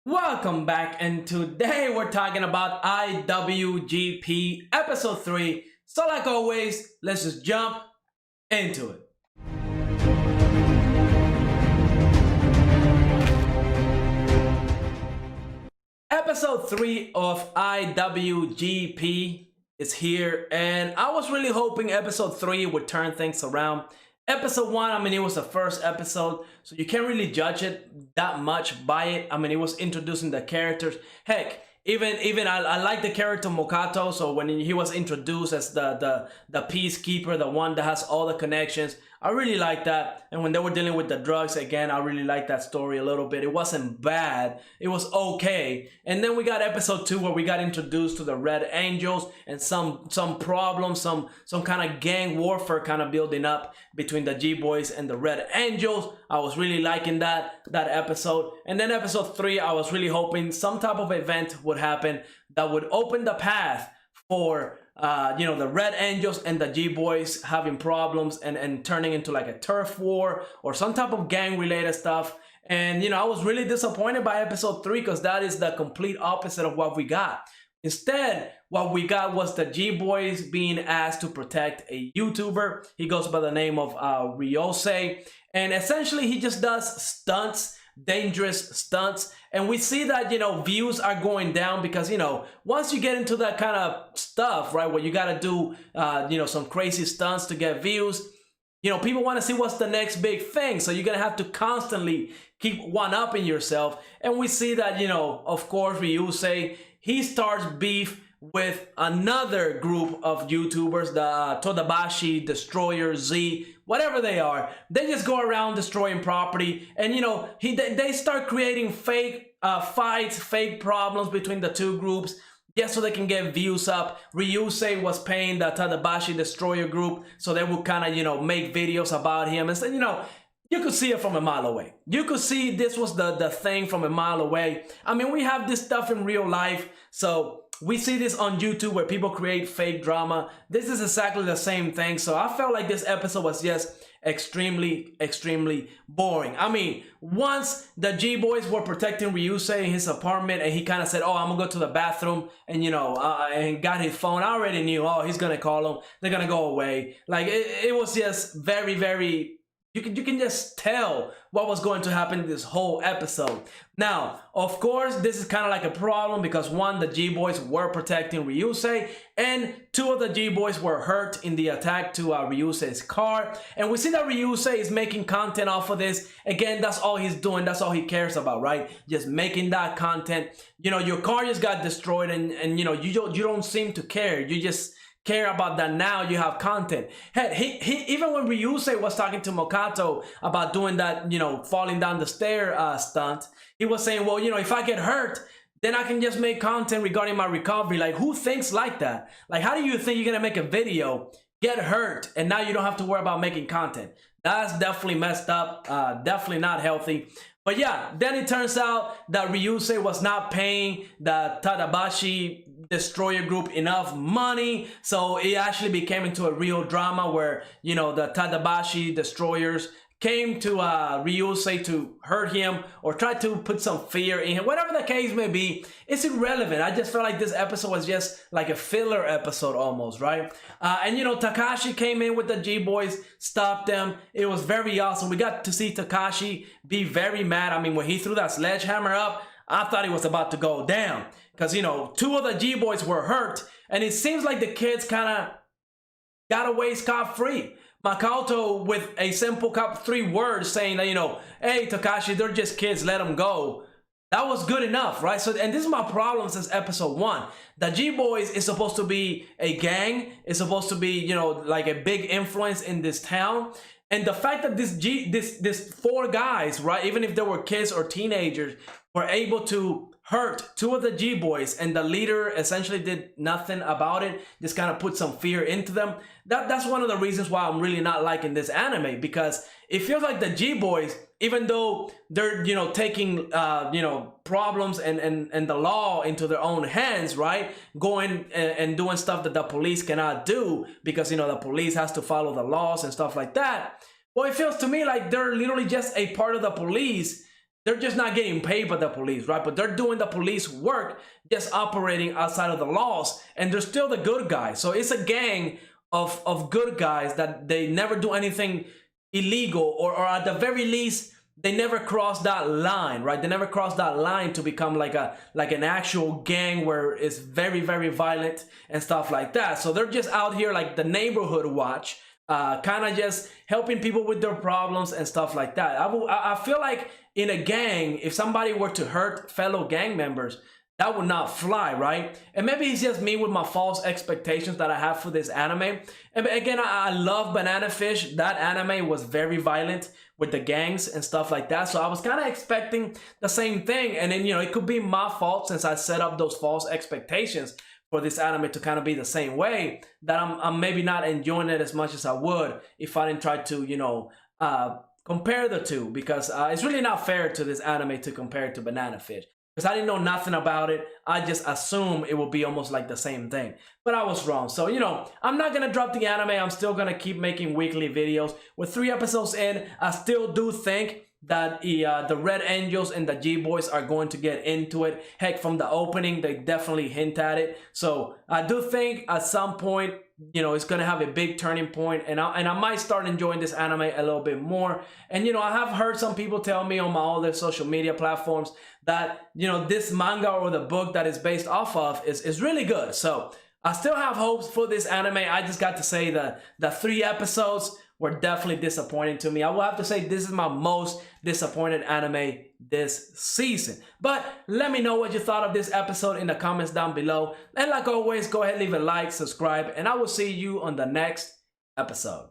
Welcome back, and today we're talking about IWGP Episode 3. So like always, let's just jump into it. Episode 3 of IWGP is here, and I was really hoping Episode 3 would turn things around. Episode 1, I mean, it was the first episode, so you can't really judge it that much by it. I mean, it was introducing the characters. Heck, even I like the character Mokato, so when he was introduced as the peacekeeper, the one that has all the connections, I really like that. And when they were dealing with the drugs, again, I really like that story a little bit. It wasn't bad, it was okay. And then we got episode 2 where we got introduced to the Red Angels and some problems, some kind of gang warfare kind of building up between the G-Boys and the Red Angels. I was really liking that episode. And then episode 3, I was really hoping some type of event would happen that would open the path for the Red Angels and the G-Boys having problems and turning into like a turf war or some type of gang related stuff. And I was really disappointed by episode 3 because that is the complete opposite of what we got. Instead, what we got was the G-Boys being asked to protect a YouTuber. He goes by the name of Ryosei, and essentially he just does stunts, dangerous stunts. And we see that views are going down because once you get into that kind of stuff, right, where you got to do some crazy stunts to get views, people want to see what's the next big thing. So you're gonna have to constantly keep one-upping yourself. And we see that of course Ryusei, he starts beef with another group of YouTubers, the Todabashi, Destroyer, Z, whatever they are. They just go around destroying property, and they start creating fake fights, fake problems between the two groups, just so they can get views up. Ryusei was paying the Tadabashi Destroyer group so they would kind of make videos about him, and so you could see it from a mile away. You could see this was the thing from a mile away. I mean, we have this stuff in real life, so we see this on YouTube where people create fake drama. This is exactly the same thing. So I felt like this episode was just extremely boring. I mean, once the G-Boys were protecting Ryusei in his apartment and he kind of said, oh, I'm gonna go to the bathroom, and and got his phone, I already knew, oh, he's gonna call them, they're gonna go away. Like it was just very, you can just tell what was going to happen in this whole episode. Now, of course, this is kind of like a problem because one, the G-Boys were protecting Ryusei, and two of the G-Boys were hurt in the attack to Ryusei's car. And we see that Ryusei is making content off of this. Again, that's all he's doing. That's all he cares about, right? Just making that content. Your car just got destroyed, and you don't seem to care. You just care about that now you have content. Heck, he even when Ryusei was talking to Mokato about doing that, falling down the stair stunt, he was saying, well, if I get hurt, then I can just make content regarding my recovery. Like, who thinks like that? Like, how do you think you're gonna make a video, get hurt, and now you don't have to worry about making content? That's definitely messed up, definitely not healthy. But yeah, then it turns out that Ryusei was not paying the Tadabashi Destroyer group enough money, so it actually became into a real drama where the Tadabashi Destroyers came to Ryusei to hurt him or try to put some fear in him. Whatever the case may be, it's irrelevant. I just felt like this episode was just like a filler episode almost, right? And Takashi came in with the G-Boys, stopped them. It was very awesome. We got to see Takashi be very mad. I mean, when he threw that sledgehammer up, I thought he was about to go down because two of the G-Boys were hurt, and it seems like the kids kind of got away scot-free. Makoto with a simple 3 words saying that, hey, Takashi, they're just kids, let them go. That was good enough, right? So, and this is my problem since episode 1. The G-Boys is supposed to be a gang. It's supposed to be, like a big influence in this town. And the fact that this 4 guys, right, even if they were kids or teenagers, were able to hurt 2 of the G-Boys, and the leader essentially did nothing about it, just kind of put some fear into them. That's one of the reasons why I'm really not liking this anime, because it feels like the G-Boys, even though they're taking problems and the law into their own hands, right, going and doing stuff that the police cannot do because the police has to follow the laws and stuff like that. Well, it feels to me like they're literally just a part of the police they're just not getting paid by the police, right? But they're doing the police work, just operating outside of the laws, and they're still the good guys. So it's a gang of good guys that they never do anything illegal, or at the very least, they never cross that line, right? They never cross that line to become like an actual gang where it's very, very violent and stuff like that. So they're just out here like the neighborhood watch, kind of just helping people with their problems and stuff like that. I feel like in a gang, if somebody were to hurt fellow gang members, that would not fly, right? And maybe it's just me with my false expectations that I have for this anime. And again, I love Banana Fish. That anime was very violent with the gangs and stuff like that. So I was kind of expecting the same thing. And then, you know, it could be my fault since I set up those false expectations for this anime to kind of be the same way, that I'm maybe not enjoying it as much as I would if I didn't try to, you know, compare the two, because it's really not fair to this anime to compare it to Banana Fish. Because I didn't know nothing about it. I just assumed it would be almost like the same thing. But I was wrong. So, you know, I'm not going to drop the anime. I'm still going to keep making weekly videos. With 3 episodes in, I still do think that the Red Angels and the G-Boys are going to get into it. Heck, from the opening, they definitely hint at it. So I do think at some point, you know, it's going to have a big turning point, and I might start enjoying this anime a little bit more. And, you know, I have heard some people tell me on my other social media platforms that, you know, this manga or the book that it's based off of is really good. So I still have hopes for this anime. I just got to say that the 3 episodes were definitely disappointing to me. I will have to say this is my most disappointed anime this season. But let me know what you thought of this episode in the comments down below. And like always, go ahead, leave a like, subscribe, and I will see you on the next episode.